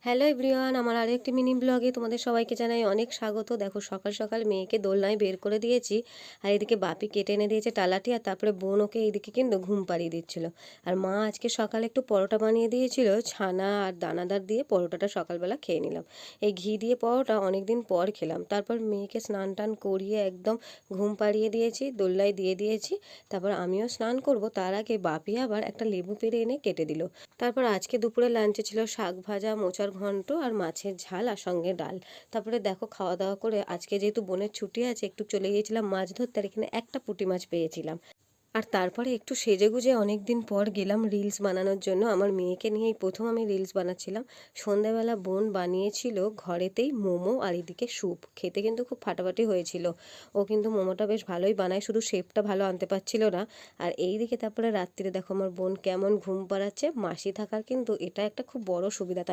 Hello everyone, আমার আরেকটি mini ব্লগে তোমাদের সবাইকে জানাই অনেক স্বাগত। দেখো সকাল সকাল মেয়েকে দোলনায় বের করে দিয়েছি, আর এদিকে বাপি কেটে এনে দিয়েছে টালাটি, আর তারপরে বোন ওকে এইদিকে কিন্তু ঘুম পাড়িয়ে দিচ্ছিল। আর মা আজকে সকালে একটু পরোটা বানিয়ে দিয়েছিল, ছানা আর দানাদার দিয়ে পরোটাটা সকালবেলা খেয়ে নিলাম। এই ঘি দিয়ে পরোটা অনেকদিন পর খেলাম। তারপর মেয়েকে স্নান টান করিয়ে একদম ঘুম পাড়িয়ে দিয়েছি, দোলনায় দিয়ে দিয়েছি। তারপর আমিও স্নান করব, তার আগে বাপি আবার একটা লেবু পেড়ে এনে কেটে দিল। তারপর আজকে দুপুরে লাঞ্চে ছিল শাক ভাজা, মোচার ঘন্ট আর মাছের ঝাল আর সঙ্গে ডাল। তারপরে দেখো খাওয়া দাওয়া করে আজকে যেহেতু বোনের ছুটি আছে, একটু চলে গিয়েছিলাম মাছ ধরতে, আর এখানে একটা পুঁটি মাছ পেয়েছিলাম। আর তারপরে একটু সেজেগুজে অনেক দিন পর গেলাম রিলস বানানোর জন্য। আমার মেয়েকে নিয়েই প্রথম আমি রিলস বানাচ্ছিলাম। সন্ধ্যাবেলা বোন বানিয়েছিল ঘরেতেই মোমো আর এদিকে স্যুপ, খেতে কিন্তু খুব ফাটাফাটি হয়েছিল। ও কিন্তু মোমোটা বেশ ভালোই বানায়, শুধু শেপটা ভালো আনতে পারছিল না। আর এইদিকে তারপরে রাত্রিরে দেখো আমার বোন কেমন ঘুম পাড়াচ্ছে। মাসি থাকার কিন্তু এটা একটা খুব বড় সুবিধা, তাই